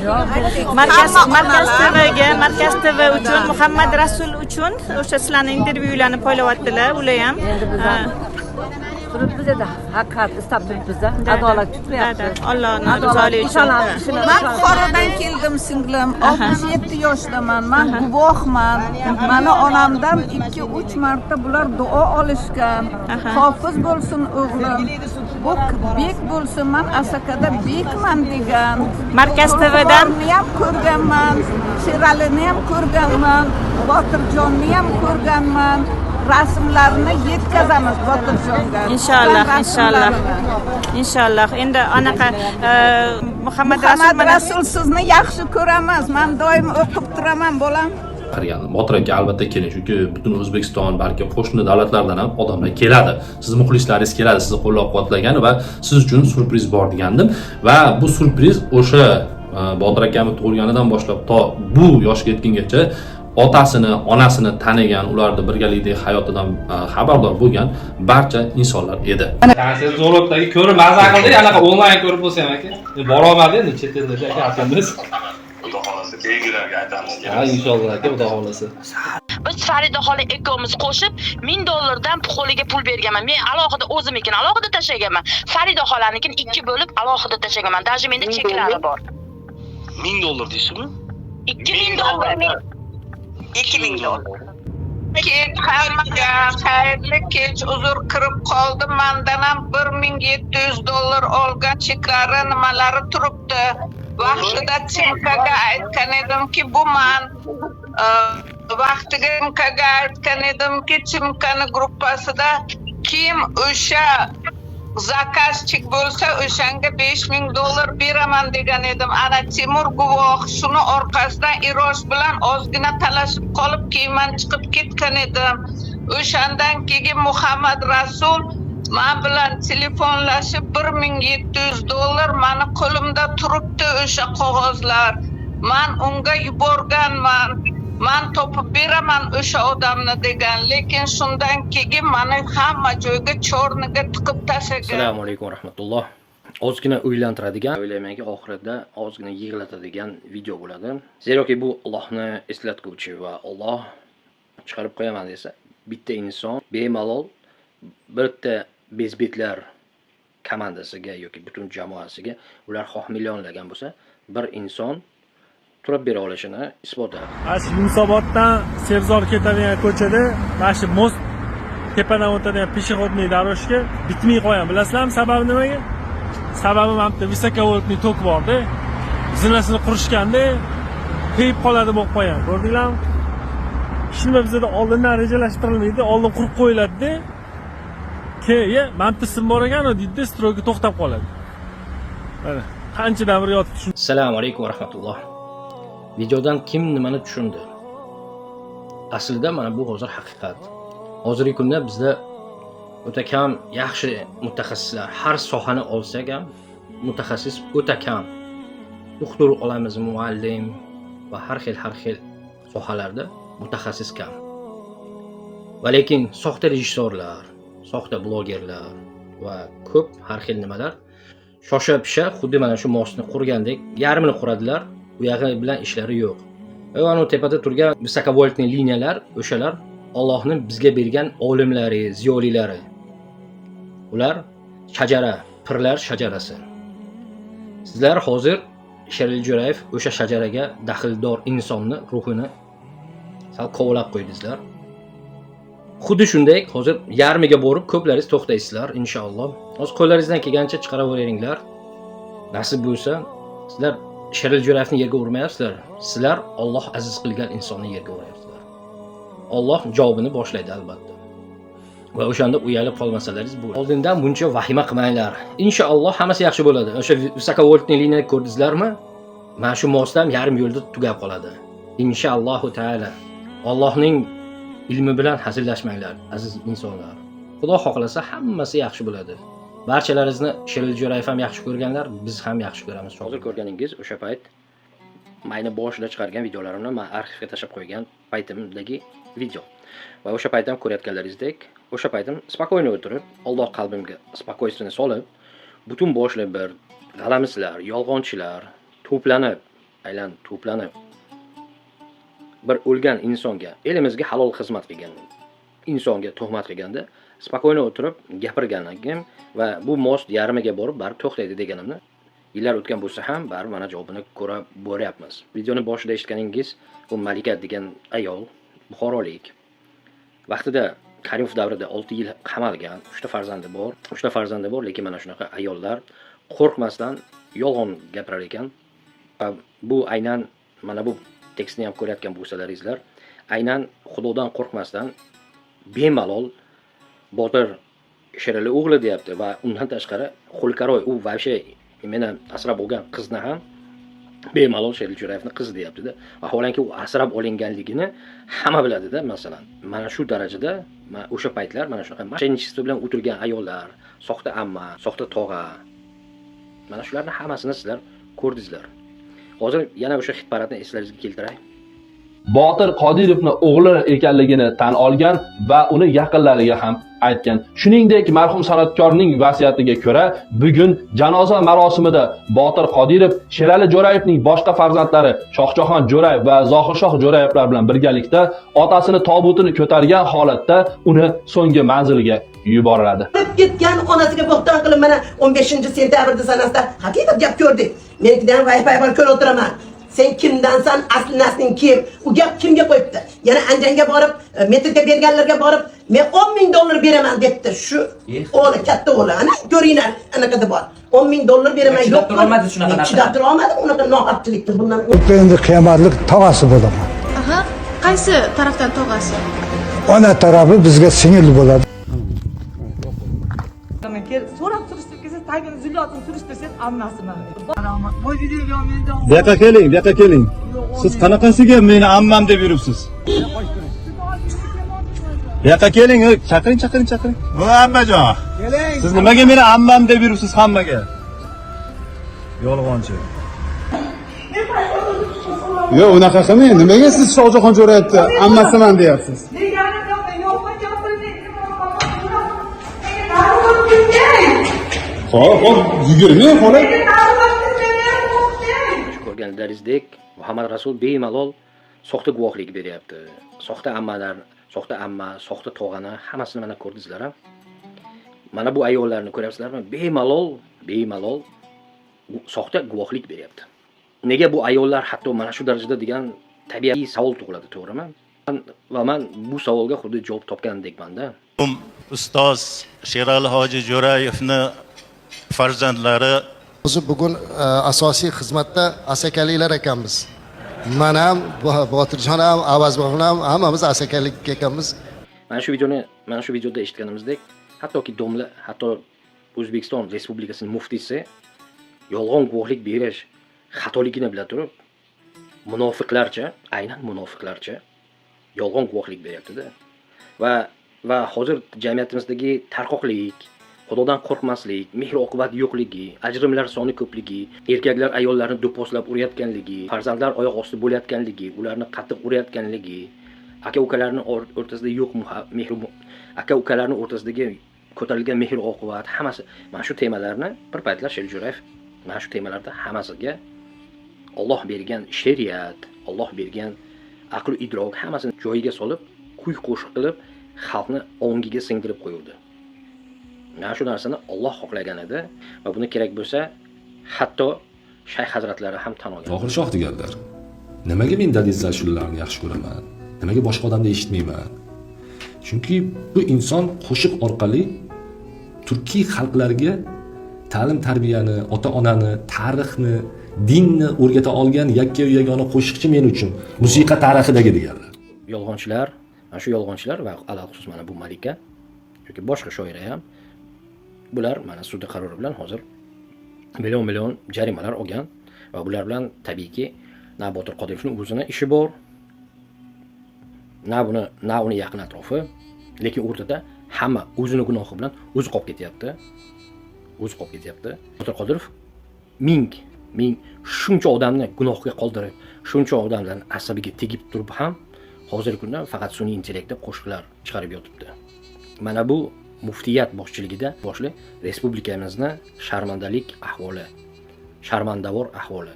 Markaz TV'ga, Markaz TV uchun, Muhammad Rasul uchun o'sha sizlarning intervyularni poylayaptilar, ular ham. Bizda haqiqat istab turibmiz-da, adolat kutmayapmiz. Allohning rizoligi uchun. Men Buxorodan keldim singlim, 67 yoshdaman, men guvohman. Meni onamdan 2-3 marta bular duo olishgan. Hofiz bo'lsin o'g'lim. Bu bek bo'lsin, men Asakada bekman degan. Markaz TV'dan ham ko'rganman, Sheralini ham ko'rganman, Botirjonni ham ko'rganman. Rasmlarni yetkazamiz Botirjonga. Inshaalloh. Endi anaqa Muhammad Rasul sizni yaxshi ko'ramiz. Men doim o'qib turaman, bolam. Botir aka albatta keling, chunki butun O'zbekiston, balki qo'shni davlatlardan ham odamlar keladi. Siz muxlislaringiz keladi, sizni qo'llab-quvvatlagan va siz uchun surpriz bor degandim va bu surpriz o'sha Botir akamiz tug'ilganidan boshlab to bu yoshga yetgungacha otasini, onasini tanigan, ularni birgalikdagi hayotidan xabardor bo'lgan barcha insonlar edi. Siz Zo'rotdagi ko'rib maza qildik, anaqa onlayn ko'rib bo'lsa ham aka. Bora olmadi endi chet eldagi aka akamiz. Xudo xolasa keyingilarga aytamiz. Ha, inshaalloh aka, xudo xolasa. Biz Farida xola ikkovimiz qo'shib $1000 qo'liga pul berganman. Men alohida o'zimnikini alohida tashlaganman. Farida xolanikini 2 bo'lib alohida tashlaganman. Даже menda cheklari bor. $1000 deysizmi? $2000. $2000. Kech hammaga xayrli kech, uzr kirib qoldim. Mendan ham $1700 olgan cheklari nimalari turibdi. Vaqtida Chimkaga aytgan edimki, bu men vaqtiga Chimkaga aytgan edimki, Chimkani gruppasida kim o'sha zakazchik bo'lsa o'shanga $5000 beraman degan edim. Ana Timur guvoh, shuni orqasidan Irosh bilan ozgina talashib qolib keyin chiqib ketgan edim. O'shandan keyin Muhammad Rasul men bilan telefonlashib $1700 meni qo'limda turibdi o'sha qog'ozlar. Men unga yuborganman. Men topib beraman o'sha odamni degan, lekin shundan keyin meni hamma joyga chorniga tiqib tashlagan. Assalomu alaykum va rahmatulloh. Ozgina o'ylantiradigan, o'ylaymanki oxiratda ozgina yig'latadigan video bo'ladi. Zeroki bu Allohni eslatuvchi va Alloh chiqarib qo'yaman desa, bitta inson bemalol bitta bezbetlar komandasiga yoki butun jamoasiga ular xoh millionlagan bo'lsa, bir inson turib bera olishini isbotladi. Shu Yunusoboddan Sebzor ketadigan ko'chada mana shu most tepadan o'tadigan пешеходный дорожка bitmay qo'ygan. Bilasizlarmi sababi nimaga? Sababi mana bu visokovoltniy tok borda. Zinasini qurishganda kuyib qoladi bo'lib qo'ygan. Ko'rdinglarmi? Shunday bizda oldindan rejalashtirilmaydi, oldin qurib qo'yiladi-da. Keyin mana bu sim bor ekan, deydi, stroyga to'xtab qoladi. Mana qanchadan bir yotib tushun. Assalomu alaykum va rahmatulloh. Videodan kim nimani tushundi? Aslida mana bu hozir haqiqat. Hozirgi kunda bizda o'ta kam yaxshi mutaxassislar, har sohani olsak ham mutaxassis o'ta kam. Doktor olamiz, muallim va har xil sohalarda mutaxassis kam. Va lekin soxta rejissyorlar, soxta blogerlar va ko'p har xil nimalar shosha-pisha xuddi mana shu mostni qurgandek yarmini quradilar. Bu yog'i bilan ishlari yo'q. Va ana tepada turgan visokovoltniy liniyalar, o'shalar Allohning bizga bergan olimlari, ziyolilari. Ular shajara, pirlar shajarasi. Sizlar hozir Sherali Jo'rayev o'sha shajaraga daxldor insonni ruhini sal kovlab qo'ydingizlar. Xuddi shunday hozir yarmiga borib ko'plaringiz to'xtaysizlar inshaalloh. O'z qo'llaringizdan kelgancha chiqaraveringlar. Nasib bo'lsa, sizlar Sherali Jo'rayevni yerga urmayapsizlar. Sizlar Alloh aziz qilgan insonni yerga uryapsizlar. Alloh javobini boshlaydi albatta. Va o'shanda uyalib qolmasalaringiz bo'ladi. Oldindan buncha vahima qilmanglar. Inshaalloh hammasi yaxshi bo'ladi. O'sha visokovoltniy liniyani ko'rdingizlarmi? Mana shu mostdan yarim yo'lda tugab qoladi. Inshaalloh taala. Allohning ilmi bilan hazillashmanglar, aziz insonlar. Xudo xohlasa hammasi yaxshi bo'ladi. Barchalaringizni Sherali Jo'rayev ham yaxshi ko'rganlar, biz ham yaxshi ko'ramiz. Hozir ko'rganingiz o'sha payt mayni boshida chiqargan videolarimni men arxivga tashlab qo'ygan paytimdagi video. Va o'sha payt ham ko'rayotganlaringizdek, o'sha paytim spokойно o'tirib, Alloh qalbimga spokойствие solib, butun boshli bir g'alamislar, yolg'onchilar to'planib aylan to'planib bir o'lgan insonga, elimizga halol xizmat qilgan insonga tuhmat qilganda spokойно o'tirib gapirganim va bu most yarmiga borib baribir to'xtaydi deganimni yillar o'tgan bo'lsa ham baribir mana javobini ko'ra boryapmiz. Videoni boshida eshitganingiz bu Malika degan ayol buxorolik. Vaqtida Karimov davrida 6 yil qamalgan, 3 ta farzandi bor, lekin mana shunaqa ayollar qo'rqmasdan yolg'on gapirar ekan. Bu aynan mana bu tekstni ham ko'rayotgan bo'lsalaringizlar, aynan Xudodan qo'rqmasdan bemalol Botir Sherali o'g'li deyapti va undan tashqari Xulkaroy u vobshe meni asrab olgan qizni ham bemalol Sherali Jo'rayevning qizi deyapti-da. Vaholanki u asrab olinganligini hamma biladi-da, masalan. Mana shu darajada o'sha paytlar mana shunaqa mashinachilar bilan o'tirgan ayollar, soxta amma, soxta tog'a. Mana shularning hammasini sizlar ko'rdingizlar. Hozir yana o'sha hit paradni eslaringizga keltiray. Botir Qodirovning o'g'li ekanligini tan olgan va uni yaqinlariga ham aytgan. Shuningdek, marhum san'atkorning vasiyatiga ko'ra, bugun janoza marosimida Botir Qodirov Sherali Jo'rayevning boshqa farzandlari Shohjahon Jo'rayev va Zohirshoh Jo'rayevlar bilan birgalikda otasini tobutini ko'targan holatda uni so'nggi manziliga yuboriladi. Ketgan onasiga bo'xton qilib mana 15-sentabrda sanasida haqiqat gap ko'rdik. Menikidan Wi-Fi bor ko'rib o'tiraman. Sen kimdansan, asli nasling kim? U gap kimga qo'yibdi? Yana Anjanga borib, metrga berganlarga borib, men 10 ming dollar beraman debdi. Shu o'g'li, katta o'g'li, ana ko'ringlar, anaqada bor. 10 ming dollar beraman yo'q. Chidab shunaqa narsa. Chidab olmadim, unaqa nohaqchilikni bundan. Endi qiyomatlik tog'asi bo'laman. Aha, qaysi tarafdan tog'asi? Ona tarafi bizga singil bo'ladi. So'rab surishtirib kelsa, tagini zillotini surishtirsangiz ammasi mana. Bu yoqqa keling. Siz qanaqasiga meni ammam deb yuribsiz? Bu yoqqa keling, chaqiring. Bu ammajon. Siz nimaga meni ammam deb yuribsiz hammaga? Yolg'onchi. Yo'q, unaqa qilmang. Nimaga siz Shohjahon Jo'rayevni ammasiman deyapsiz? Hop, yugurmang, xola. Ko'rganlaringizdek, Muhammad Rasul bemalol soxta guvohlik beryapti. Soxta ammalar, soxta amma, soxta tog'ani hammasini mana ko'rdingizlar ham. Mana bu ayollarni ko'ryapsizlarmi? Bemalol soxta guvohlik beryapti. Nega bu ayollar hatto mana shu darajada degan tabiiy savol tug'iladi, to'g'rimi? Va men bu savolga xuddi javob topgandekman-da. Ustoz Sherali hoji Jo'rayevni farzandlari o'zi bugun asosiy xizmatda asakaliklar ekanmiz. Men ham, Botirjon ham, Avazbo'g'im ham hammamiz asakalik ekanmiz. Mana shu videoda eshitganimizdek, hattoki domla, hatto O'zbekiston Respublikasining muftiysi yolg'on guvohlik berish xatoligini bila turib, aynan munofiqlarcha yolg'on guvohlik beryapti-da. Va hozir jamiyatimizdagi tarqoqlik, Xudodan qo'rqmaslik, mehr-oqibat yo'qligi, ajrimlar soni ko'pligi, erkaklar ayollarni do'pposlab urayotganligi, farzandlar oyoq osti bo'layotganligi, ularni qattiq urayotganligi, aka-ukalarning o'rtasida yo'q mehr, aka-ukalarning o'rtasidagi ko'tarilgan mehr-oqibat, hammasi mana shu temalarni bir paytlar Sherali Jo'rayev mana shu temalarda hammasiga Alloh bergan shariat, Alloh bergan aql va idrok hammasini joyiga solib, kuy-qo'shiq qilib, xalqni ongiga singdirib qo'ydi. Mana shu narsani Alloh xohlagan edi va buni kerak bo'lsa, hatto shayx hazratlari ham tan olgan. Zohirshoh deganlar. Nimaga men Dadiz ashulalarni yaxshi ko'raman? Nimaga boshqa odamni eshitmayman? Chunki bu inson qo'shiq orqali turkiy xalqlarga ta'lim tarbiyani, ota-onani, tarixni, dinni o'rgata olgan yagona qo'shiqchi men uchun musiqa tarixidagi deganlar. Yolg'onchilar, mana shu yolg'onchilar va alal-xusus mana bu Malika yoki boshqa shoira ham bular mana sud qarori bilan hozir million jarimalar olgan va bular bilan tabiiyki na Botir Qodirovning o'zini ishi bor, na uni yaqin atrofi, lekin o'rtada hamma o'zini gunohi bilan o'zi qolib ketyapti. Botir Qodirov ming shuncha odamni gunohga qoldirib, shuncha odamlarning asabiga tegib turib ham hozirgi kunda faqat sun'iy intellektda qo'shiqlar chiqarib yotibdi. Mana bu muftiyat boshchiligida boshli respublikamizni sharmandavor ahvoli.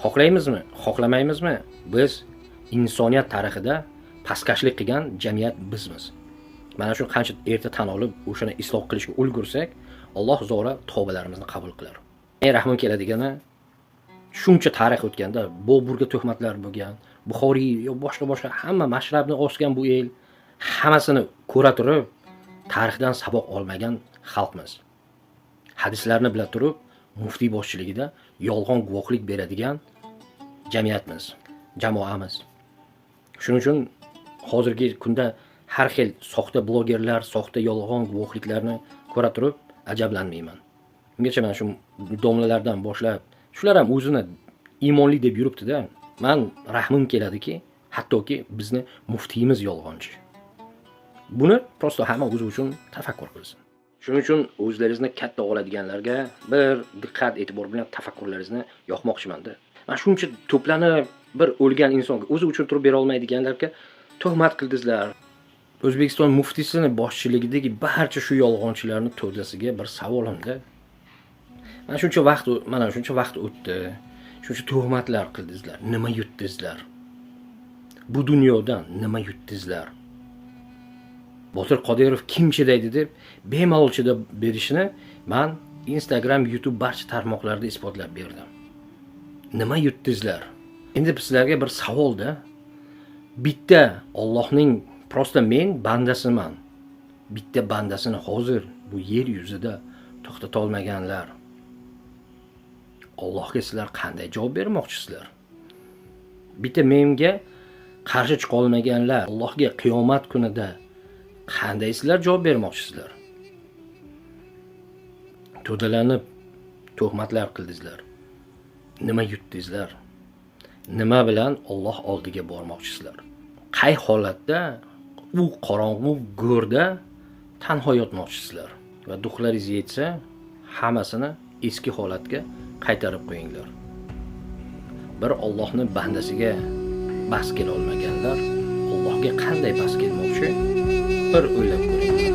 Xohlaymizmi, xohlamaymizmi, biz insoniyat tarixida pastkashlik qilgan jamiyat bizmiz. Mana shu qancha erta tan olib, o'shani isloh qilishga ulgursak, Alloh zora tavbalarimizni qabul qilar. Men rahmim keladigani, shuncha tarix o'tganda, Boburga tuhmatlar bo'lgan, Buxoriy yo boshqa hamma mashrabni osgan bu el, hammasini ko'ra turib, tarixdan saboq olmagan xalqmiz. Hadislarni bila turib, muftiy boshchiligida yolg'on guvohlik beradigan jamiyatmiz, jamoamiz. Shuning uchun hozirgi kunda har xil soxta blogerlar, soxta yolg'on guvohliklarni ko'ra turib ajablanmayman. Ungacha mana shu domlalardan boshlab, shular ham o'zini iymonli deb yuribdi-da. Men rahmim keladiki, hattoki bizni muftiyimiz yolg'onchi. Buni prosto hamma o'zi uchun tafakkur qilsin. Shuning uchun o'zlaringizni katta oladiganlarga bir diqqat e'tibor bilan tafakkurlaringizni yoqmoqchiman-da. Mana shuncha to'planib bir o'lgan insonga o'zi uchun turib bera olmaydiganlarga tuhmat qildingizlar. O'zbekiston muftiysining boshchiligidagi barcha shu yolg'onchilarni to'dasiga bir savolimda. Mana shuncha vaqt o'tdi. Shuncha tuhmatlar qildingizlar. Nima yutdingizlar? Bu dunyodan nima yutdingizlar? Botir Qodirov kim chidaydi deb bemalol chidab berishini men Instagram, YouTube barcha tarmoqlarda isbotlab berdim. Nima yutdingizlar? Endi sizlarga bir savolda. Bitta Allohning prosta men bandasiman. Bitta bandasini hozir bu yer yuzida to'xtata olmaganlar. Allohga sizlar qanday javob bermoqchisizlar? Bitta menga qarshi chiqa olmaganlar Allohga qiyomat kunida qanday sizlar javob bermoqchisizlar? To'dalanib tuhmatlar qildingizlar. Nima yutdingizlar? Nima bilan Alloh oldiga bormoqchisizlar? Qay holatda u qorong'u go'rda tanho yotmoqchisizlar? Va duxlaringiz yetsa, hammasini eski holatga qaytarib qo'yinglar. Bir Allohning bandasiga bas kela olmaganlar Allohga qanday bas kelmoqchi? Bir o'ylab ko'ring.